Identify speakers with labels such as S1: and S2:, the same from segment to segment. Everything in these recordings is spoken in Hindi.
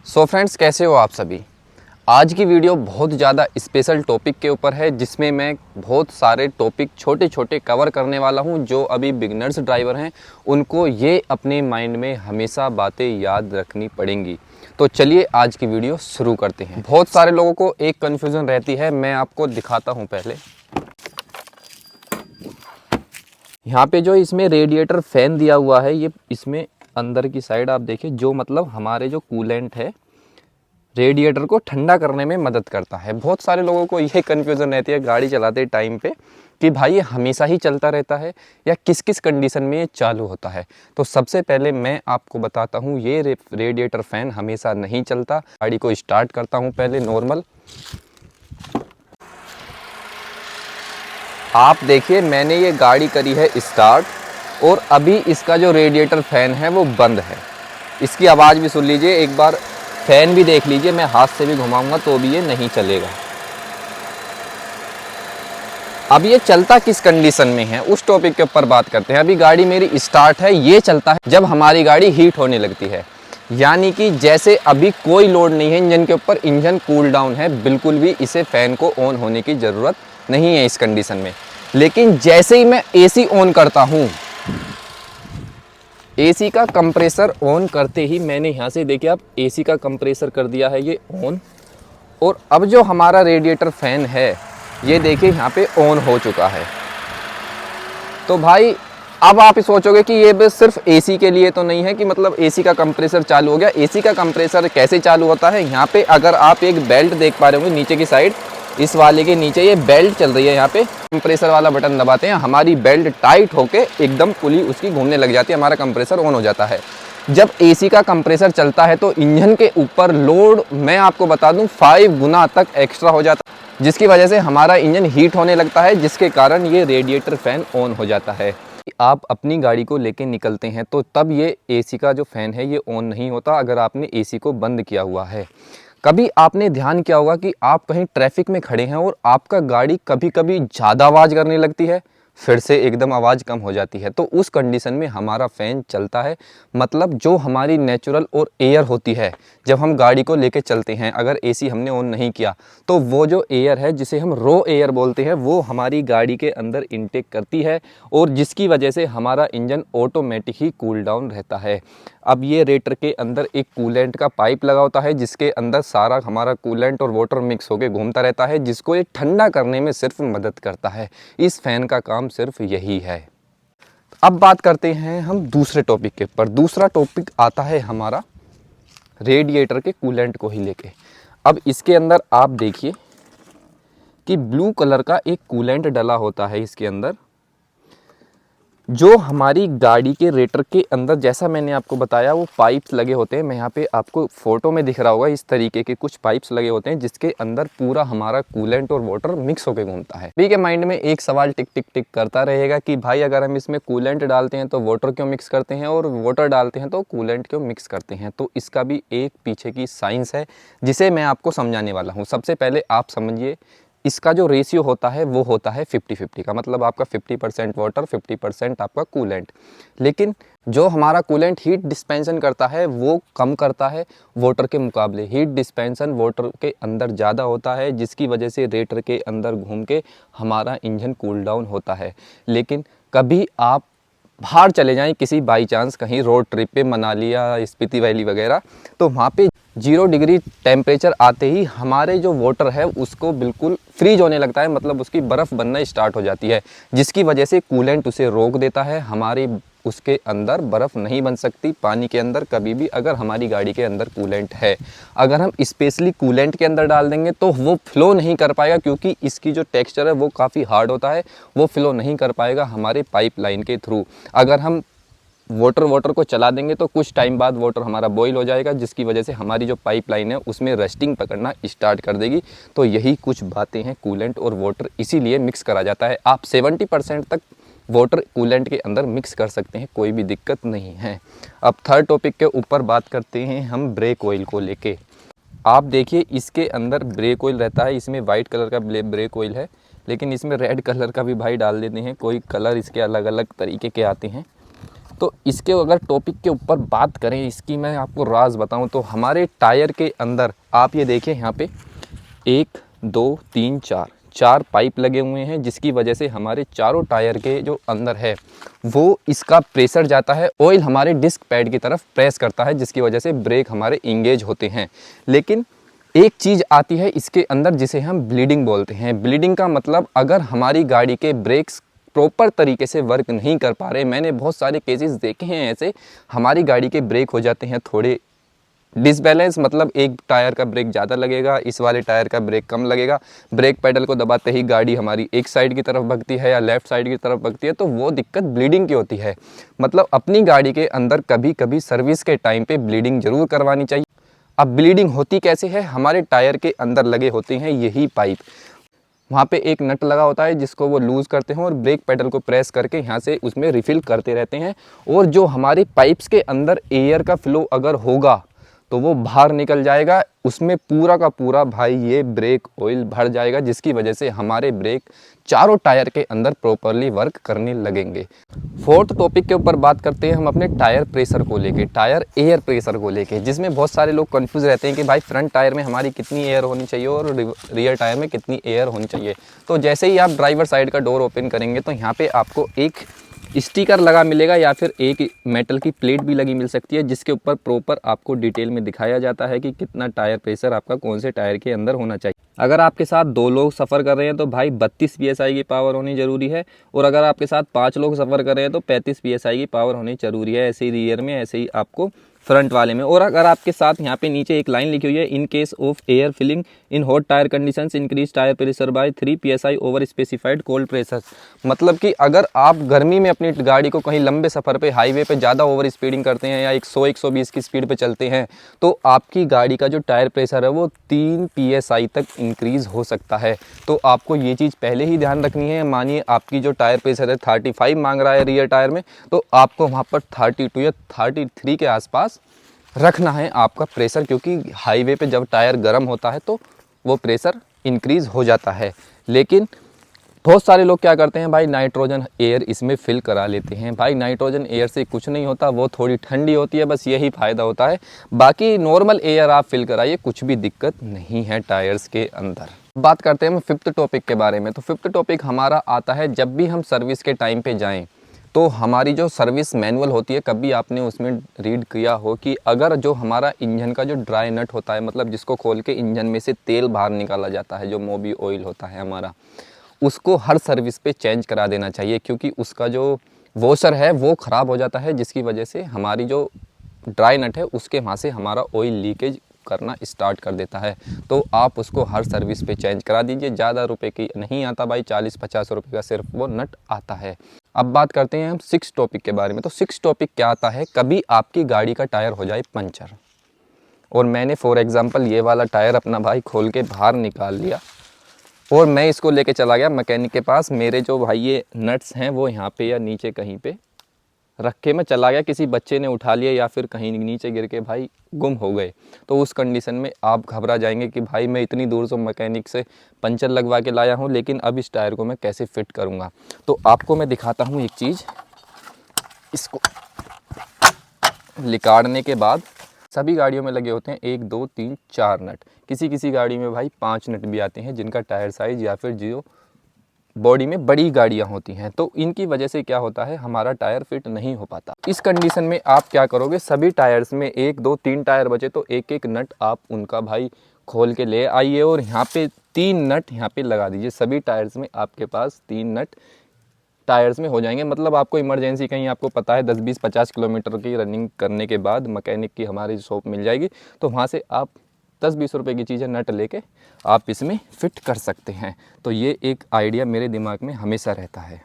S1: सो फ्रेंड्स, कैसे हो आप सभी। आज की वीडियो बहुत ज़्यादा स्पेशल टॉपिक के ऊपर है, जिसमें मैं बहुत सारे टॉपिक छोटे छोटे कवर करने वाला हूं। जो अभी बिगनर्स ड्राइवर हैं उनको ये अपने माइंड में हमेशा बातें याद रखनी पड़ेंगी। तो चलिए आज की वीडियो शुरू करते हैं। बहुत सारे लोगों को एक कन्फ्यूज़न रहती है, मैं आपको दिखाता हूँ। पहले यहाँ पे जो इसमें रेडिएटर फ़ैन दिया हुआ है, ये इसमें अंदर की साइड आप देखिए, जो मतलब हमारे जो कूलेंट है रेडिएटर को ठंडा करने में मदद करता है। बहुत सारे लोगों को ये कन्फ्यूज़न रहती है गाड़ी चलाते टाइम पे कि भाई ये हमेशा ही चलता रहता है या किस किस कंडीशन में ये चालू होता है। तो सबसे पहले मैं आपको बताता हूँ, ये रेडिएटर फ़ैन हमेशा नहीं चलता। गाड़ी को स्टार्ट करता हूँ पहले नॉर्मल। आप देखिए, मैंने ये गाड़ी करी है स्टार्ट और अभी इसका जो रेडिएटर फ़ैन है वो बंद है। इसकी आवाज़ भी सुन लीजिए एक बार, फ़ैन भी देख लीजिए। मैं हाथ से भी घुमाऊंगा तो भी ये नहीं चलेगा। अब ये चलता किस कंडीशन में है उस टॉपिक के ऊपर बात करते हैं। अभी गाड़ी मेरी स्टार्ट है, ये चलता है जब हमारी गाड़ी हीट होने लगती है, यानी कि जैसे अभी कोई लोड नहीं है इंजन के ऊपर, इंजन कूल डाउन है, बिल्कुल भी इसे फ़ैन को ऑन होने की ज़रूरत नहीं है इस कंडीशन में। लेकिन जैसे ही मैं एसी ऑन करता हूँ, एसी का कंप्रेसर ऑन करते ही मैंने यहाँ से देखिए आप एसी का कंप्रेसर कर दिया है ये ऑन, और अब जो हमारा रेडिएटर फ़ैन है ये देखिए यहाँ पे ऑन हो चुका है। तो भाई अब आप सोचोगे कि ये बस सिर्फ एसी के लिए तो नहीं है कि मतलब एसी का कंप्रेसर चालू हो गया। एसी का कंप्रेसर कैसे चालू होता है, यहाँ पे अगर आप एक बेल्ट देख पा रहे होंगे नीचे की साइड, इस वाले के नीचे ये बेल्ट चल रही है। यहाँ पे कंप्रेसर वाला बटन दबाते हैं, हमारी बेल्ट टाइट होके एकदम पुली उसकी घूमने लग जाती है, हमारा कंप्रेसर ऑन हो जाता है। जब एसी का कंप्रेसर चलता है तो इंजन के ऊपर लोड मैं आपको बता दूं 5 गुना तक एक्स्ट्रा हो जाता है, जिसकी वजह से हमारा इंजन हीट होने लगता है, जिसके कारण ये रेडिएटर फ़ैन ऑन हो जाता है। आप अपनी गाड़ी को लेके निकलते हैं तो तब ये एसी का जो फ़ैन है ये ऑन नहीं होता अगर आपने एसी को बंद किया हुआ है। कभी आपने ध्यान किया होगा कि आप कहीं ट्रैफिक में खड़े हैं और आपका गाड़ी कभी कभी ज़्यादा आवाज़ करने लगती है, फिर से एकदम आवाज़ कम हो जाती है, तो उस कंडीशन में हमारा फ़ैन चलता है। मतलब जो हमारी नेचुरल और एयर होती है, जब हम गाड़ी को लेके चलते हैं, अगर एसी हमने ऑन नहीं किया तो वो जो एयर है जिसे हम रो एयर बोलते हैं, वो हमारी गाड़ी के अंदर इनटेक करती है और जिसकी वजह से हमारा इंजन ऑटोमेटिक ही कूल डाउन रहता है। अब ये रेटर के अंदर एक कूलेंट का पाइप लगा होता है, जिसके अंदर सारा हमारा कूलेंट और वाटर मिक्स होकर घूमता रहता है, जिसको ये ठंडा करने में सिर्फ मदद करता है। इस फ़ैन का काम सिर्फ यही है। अब बात करते हैं हम दूसरे टॉपिक के ऊपर। दूसरा टॉपिक आता है हमारा रेडिएटर के कूलेंट को ही लेके। अब इसके अंदर आप देखिए कि ब्लू कलर का एक कूलेंट डला होता है इसके अंदर, जो हमारी गाड़ी के रेटर के अंदर, जैसा मैंने आपको बताया, वो पाइप्स लगे होते हैं। मैं यहाँ पे आपको फ़ोटो में दिख रहा होगा, इस तरीके के कुछ पाइप्स लगे होते हैं जिसके अंदर पूरा हमारा कूलेंट और वाटर मिक्स होकर घूमता है। सभी के माइंड में एक सवाल टिक टिक टिक करता रहेगा कि भाई अगर हम इसमें कूलेंट डालते हैं तो वाटर क्यों मिक्स करते हैं, और वाटर डालते हैं तो कूलेंट क्यों मिक्स करते हैं। तो इसका भी एक पीछे की साइंस है जिसे मैं आपको समझाने वाला हूँ। सबसे पहले आप समझिए, इसका जो रेशियो होता है वो होता है 50-50 का, मतलब आपका 50% वाटर 50% आपका कूलेंट। लेकिन जो हमारा कूलेंट हीट डिस्पेंसन करता है वो कम करता है वाटर के मुकाबले। हीट डिस्पेंसन वाटर के अंदर ज़्यादा होता है, जिसकी वजह से रेटर के अंदर घूम के हमारा इंजन कूल डाउन होता है। लेकिन कभी आप बाहर चले जाएं किसी बाई चांस कहीं रोड ट्रिप पे, मनाली या स्पीति वैली वगैरह, तो वहाँ पे 0 डिग्री टेम्परेचर आते ही हमारे जो वाटर है उसको बिल्कुल फ्रीज होने लगता है, मतलब उसकी बर्फ़ बनना स्टार्ट हो जाती है, जिसकी वजह से कूलेंट उसे रोक देता है। हमारी उसके अंदर बर्फ़ नहीं बन सकती पानी के अंदर कभी भी, अगर हमारी गाड़ी के अंदर कूलेंट है। अगर हम स्पेशली कूलेंट के अंदर डाल देंगे तो वो फ़्लो नहीं कर पाएगा, क्योंकि इसकी जो टेक्सचर है वो काफ़ी हार्ड होता है, वो फ़्लो नहीं कर पाएगा हमारे पाइपलाइन के थ्रू। अगर हम वाटर को चला देंगे तो कुछ टाइम बाद वाटर हमारा बॉईल हो जाएगा, जिसकी वजह से हमारी जो पाइपलाइन है उसमें रस्टिंग पकड़ना स्टार्ट कर देगी। तो यही कुछ बातें हैं, कूलेंट और वाटर इसीलिए मिक्स करा जाता है। आप 70% तक वाटर कूलेंट के अंदर मिक्स कर सकते हैं, कोई भी दिक्कत नहीं है। अब थर्ड टॉपिक के ऊपर बात करते हैं हम ब्रेक ऑयल को लेके। आप देखिए इसके अंदर ब्रेक ऑयल रहता है, इसमें वाइट कलर का ब्रेक ऑयल है, लेकिन इसमें रेड कलर का भी भाई डाल देते हैं। कोई कलर इसके अलग अलग तरीके के आते हैं। तो इसके अगर टॉपिक के ऊपर बात करें, इसकी मैं आपको राज बताऊं तो हमारे टायर के अंदर आप ये देखिए यहाँ पे 1 2 3 4 पाइप लगे हुए हैं, जिसकी वजह से हमारे चारों टायर के जो अंदर है वो इसका प्रेशर जाता है, ऑयल हमारे डिस्क पैड की तरफ प्रेस करता है, जिसकी वजह से ब्रेक हमारे इंगेज होते हैं। लेकिन एक चीज़ आती है इसके अंदर जिसे हम ब्लीडिंग बोलते हैं। ब्लीडिंग का मतलब अगर हमारी गाड़ी के ब्रेक्स प्रॉपर तरीके से वर्क नहीं कर पा रहे, मैंने बहुत सारे केसेस देखे हैं ऐसे, हमारी गाड़ी के ब्रेक हो जाते हैं थोड़े डिसबैलेंस, मतलब एक टायर का ब्रेक ज़्यादा लगेगा, इस वाले टायर का ब्रेक कम लगेगा, ब्रेक पेडल को दबाते ही गाड़ी हमारी एक साइड की तरफ भगती है या लेफ़्ट साइड की तरफ भगती है, तो वो दिक्कत ब्लीडिंग की होती है। मतलब अपनी गाड़ी के अंदर कभी कभी सर्विस के टाइम पे ब्लीडिंग ज़रूर करवानी चाहिए। अब ब्लीडिंग होती कैसे है, हमारे टायर के अंदर लगे होते हैं यही पाइप, वहाँ पे एक नट लगा होता है जिसको वो लूज़ करते हैं और ब्रेक पेडल को प्रेस करके यहाँ से उसमें रिफ़िल करते रहते हैं, और जो हमारे पाइप्स के अंदर एयर का फ्लो अगर होगा तो वो बाहर निकल जाएगा, उसमें पूरा का पूरा भाई ये ब्रेक ऑयल भर जाएगा, जिसकी वजह से हमारे ब्रेक चारों टायर के अंदर प्रॉपरली वर्क करने लगेंगे। फोर्थ टॉपिक के ऊपर बात करते हैं हम अपने टायर प्रेशर को लेके, टायर एयर प्रेशर को लेके, जिसमें बहुत सारे लोग कंफ्यूज रहते हैं कि भाई फ्रंट टायर में हमारी कितनी एयर होनी चाहिए और रियर टायर में कितनी एयर होनी चाहिए। तो जैसे ही आप ड्राइवर साइड का डोर ओपन करेंगे तो यहाँ पे आपको एक स्टिकर लगा मिलेगा या फिर एक मेटल की प्लेट भी लगी मिल सकती है, जिसके ऊपर प्रॉपर आपको डिटेल में दिखाया जाता है कि कितना टायर प्रेशर आपका कौन से टायर के अंदर होना चाहिए। अगर आपके साथ 2 लोग सफ़र कर रहे हैं तो भाई 32 PSI की पावर होनी ज़रूरी है, और अगर आपके साथ 5 लोग सफ़र कर रहे हैं तो 35 PSI की पावर होनी ज़रूरी है। ऐसे ही रियर में, ऐसे ही आपको फ्रंट वाले में। और अगर आपके साथ यहाँ पे नीचे एक लाइन लिखी हुई है, in case of air filling in hot tyre conditions increase tyre pressure by 3 PSI over specified cold pressure. मतलब कि अगर आप गर्मी में अपनी गाड़ी को कहीं लंबे सफ़र पे हाईवे पे ज़्यादा ओवर स्पीडिंग करते हैं या 100-120 की स्पीड पे चलते हैं, तो आपकी गाड़ी का जो टायर प्रेशर है वो 3 PSI तक इंक्रीज़ हो सकता है। तो आपको ये चीज़ पहले ही ध्यान रखनी है। मानिए आपकी जो टायर प्रेशर है 35 मांग रहा है रियर टायर में, तो आपको वहाँ पर 32 या 33 के आसपास रखना है आपका प्रेशर, क्योंकि हाईवे पे जब टायर गर्म होता है तो वो प्रेशर इंक्रीज़ हो जाता है। लेकिन बहुत सारे लोग क्या करते हैं भाई, नाइट्रोजन एयर इसमें फिल करा लेते हैं। भाई नाइट्रोजन एयर से कुछ नहीं होता, वो थोड़ी ठंडी होती है, बस यही फ़ायदा होता है। बाकी नॉर्मल एयर आप फिल कराइए, कुछ भी दिक्कत नहीं है टायर्स के अंदर। बात करते हैं हम फिफ्थ टॉपिक के बारे में। तो फिफ्थ टॉपिक हमारा आता है, जब भी हम सर्विस के टाइम पे जाएं तो हमारी जो सर्विस मैनुअल होती है, कभी आपने उसमें रीड किया हो कि अगर जो हमारा इंजन का जो ड्राई नट होता है, मतलब जिसको खोल के इंजन में से तेल बाहर निकाला जाता है, जो मोबी ऑयल होता है हमारा, उसको हर सर्विस पे चेंज करा देना चाहिए, क्योंकि उसका जो वॉशर है वो ख़राब हो जाता है, जिसकी वजह से हमारी जो ड्राई नट है उसके वहाँ से हमारा ऑयल लीकेज करना स्टार्ट कर देता है। तो आप उसको हर सर्विस पे चेंज करा दीजिए। ज़्यादा रुपए की नहीं आता भाई, 40-50 रुपये का सिर्फ वो नट आता है। अब बात करते हैं हम 6 टॉपिक के बारे में। तो 6 टॉपिक क्या आता है, कभी आपकी गाड़ी का टायर हो जाए पंचर, और मैंने फॉर एग्ज़ाम्पल ये वाला टायर अपना भाई खोल के बाहर निकाल लिया और मैं इसको लेके चला गया मैकेनिक के पास। मेरे जो भाई ये नट्स हैं वो यहाँ पे या नीचे कहीं पे रख के मैं चला गया, किसी बच्चे ने उठा लिया या फिर कहीं नीचे गिर के भाई गुम हो गए। तो उस कंडीशन में आप घबरा जाएंगे कि भाई मैं इतनी दूर से मैकेनिक से पंचर लगवा के लाया हूँ, लेकिन अब इस टायर को मैं कैसे फिट करूँगा। तो आपको मैं दिखाता हूँ एक चीज़। इसको लिकाड़ने के बाद सभी गाड़ियों में लगे होते हैं 1 2 3 4 नट, किसी किसी गाड़ी में भाई 5 नट भी आते हैं, जिनका टायर साइज़ या फिर जो बॉडी में बड़ी गाड़ियां होती हैं। तो इनकी वजह से क्या होता है, हमारा टायर फिट नहीं हो पाता। इस कंडीशन में आप क्या करोगे, सभी टायर्स में 1 2 3 टायर बचे तो एक एक नट आप उनका भाई खोल के ले आइए और यहाँ पे 3 नट यहाँ पे लगा दीजिए। सभी टायर्स में आपके पास 3 नट टायर्स में हो जाएंगे। मतलब आपको इमरजेंसी कहीं आपको पता है 10 20 50 किलोमीटर की रनिंग करने के बाद मैकेनिक की हमारी शॉप मिल जाएगी, तो वहाँ से आप 10-20 रुपए की चीज़ें नट लेके आप इसमें फ़िट कर सकते हैं। तो ये एक आइडिया मेरे दिमाग में हमेशा रहता है।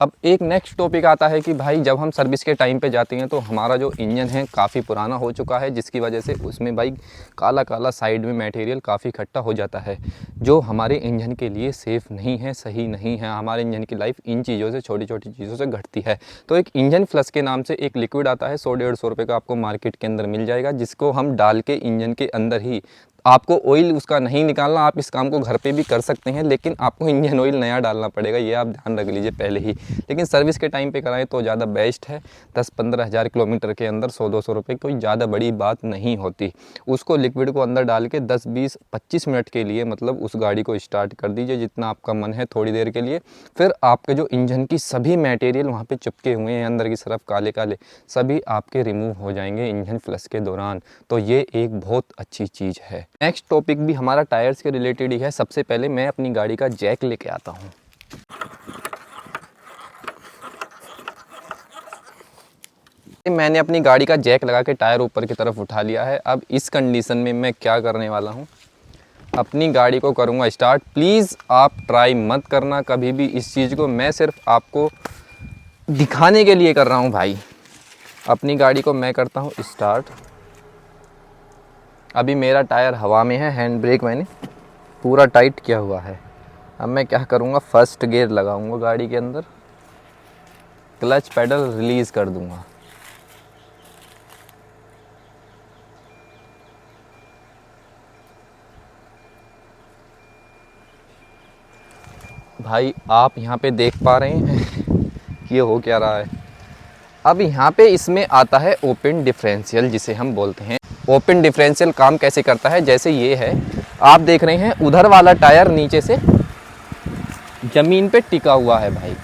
S1: अब एक नेक्स्ट टॉपिक आता है कि भाई जब हम सर्विस के टाइम पे जाते हैं तो हमारा जो इंजन है काफ़ी पुराना हो चुका है, जिसकी वजह से उसमें भाई काला काला साइड में मटेरियल काफ़ी इकट्ठा हो जाता है, जो हमारे इंजन के लिए सेफ़ नहीं है, सही नहीं है। हमारे इंजन की लाइफ इन चीज़ों से, छोटी छोटी चीज़ों से घटती है। तो एक इंजन फ्लश के नाम से एक लिक्विड आता है, 100-150 रुपये का आपको मार्केट के अंदर मिल जाएगा, जिसको हम डाल के इंजन के अंदर ही आपको ऑयल उसका नहीं निकालना, आप इस काम को घर पे भी कर सकते हैं, लेकिन आपको इंजन ऑयल नया डालना पड़ेगा, ये आप ध्यान रख लीजिए पहले ही। लेकिन सर्विस के टाइम पे कराएं तो ज़्यादा बेस्ट है। 10-15 हज़ार किलोमीटर के अंदर 100-200 रुपये कोई ज़्यादा बड़ी बात नहीं होती। उसको लिक्विड को अंदर डाल के 10-20-25 मिनट के लिए मतलब उस गाड़ी को स्टार्ट कर दीजिए जितना आपका मन है, थोड़ी देर के लिए। फिर आपके जो इंजन की सभी मटेरियल वहाँ पे चिपके हुए हैं अंदर की तरफ काले काले, सभी आपके रिमूव हो जाएंगे इंजन फ्लश के दौरान। तो ये एक बहुत अच्छी चीज़ है। नेक्स्ट टॉपिक भी हमारा टायर्स के रिलेटेड ही है। सबसे पहले मैं अपनी गाड़ी का जैक लेके आता हूँ। मैंने अपनी गाड़ी का जैक लगा के टायर ऊपर की तरफ उठा लिया है। अब इस कंडीशन में मैं क्या करने वाला हूँ, अपनी गाड़ी को करूँगा स्टार्ट। प्लीज़ आप ट्राई मत करना कभी भी इस चीज़ को, मैं सिर्फ आपको दिखाने के लिए कर रहा हूँ भाई। अपनी गाड़ी को मैं करता हूँ स्टार्ट। अभी मेरा टायर हवा में है, हैंड ब्रेक मैंने पूरा टाइट किया हुआ है। अब मैं क्या करूँगा, फर्स्ट गियर लगाऊँगा गाड़ी के अंदर, क्लच पेडल रिलीज़ कर दूँगा। भाई आप यहाँ पे देख पा रहे हैं कि ये हो क्या रहा है। अब यहाँ पे इसमें आता है ओपन डिफरेंशियल जिसे हम बोलते हैं। ओपन डिफरेंशियल काम कैसे करता है, जैसे ये है, आप देख रहे हैं उधर वाला टायर नीचे से ज़मीन पे टिका हुआ है भाई।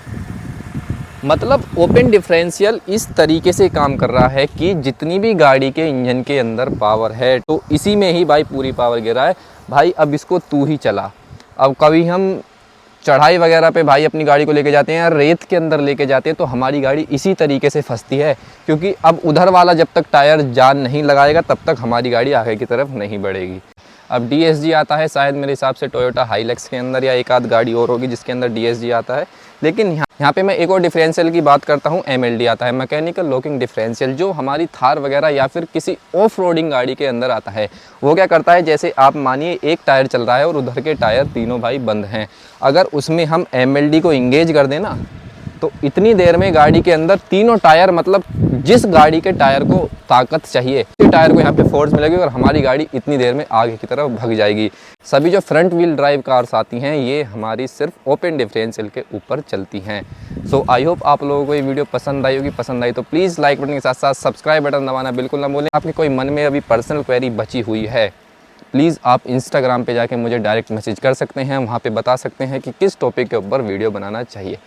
S1: मतलब ओपन डिफरेंशियल इस तरीके से काम कर रहा है कि जितनी भी गाड़ी के इंजन के अंदर पावर है तो इसी में ही भाई पूरी पावर गिरा है भाई। अब इसको तू ही चला। अब कभी हम चढ़ाई वगैरह पे भाई अपनी गाड़ी को लेके जाते हैं या रेत के अंदर लेके जाते हैं तो हमारी गाड़ी इसी तरीके से फंसती है, क्योंकि अब उधर वाला जब तक टायर जान नहीं लगाएगा तब तक हमारी गाड़ी आगे की तरफ नहीं बढ़ेगी। अब DSG आता है शायद मेरे हिसाब से टोयोटा हाइलक्स के अंदर, या एक आध गाड़ी और होगी जिसके अंदर DSG आता है। लेकिन यहाँ पे मैं एक और डिफरेंशियल की बात करता हूँ, MLD आता है, मैकेनिकल लॉकिंग डिफरेंशियल, जो हमारी थार वगैरह या फिर किसी ऑफ रोडिंग गाड़ी के अंदर आता है। वो क्या करता है, जैसे आप मानिए एक टायर चल रहा है और उधर के टायर तीनों भाई बंद हैं, अगर उसमें हम MLD को इंगेज कर दें ना तो इतनी देर में गाड़ी के अंदर तीनों टायर, मतलब जिस गाड़ी के टायर को ताकत चाहिए उसी टायर को यहाँ पे फोर्स मिलेगी और हमारी गाड़ी इतनी देर में आगे की तरफ भग जाएगी। सभी जो फ्रंट व्हील ड्राइव कार्स आती हैं ये हमारी सिर्फ ओपन डिफरेंशियल के ऊपर चलती हैं। सो आई होप आप लोगों को ये वीडियो पसंद आई होगी। पसंद आई तो प्लीज़ लाइक बटन के साथ साथ सब्सक्राइब बटन दबाना बिल्कुल ना भूलें। आपके कोई मन में अभी पर्सनल क्वेरी बची हुई है, प्लीज़ आप इंस्टाग्राम पे जाके मुझे डायरेक्ट मैसेज कर सकते हैं, वहाँ पे बता सकते हैं कि किस टॉपिक के ऊपर वीडियो बनाना चाहिए।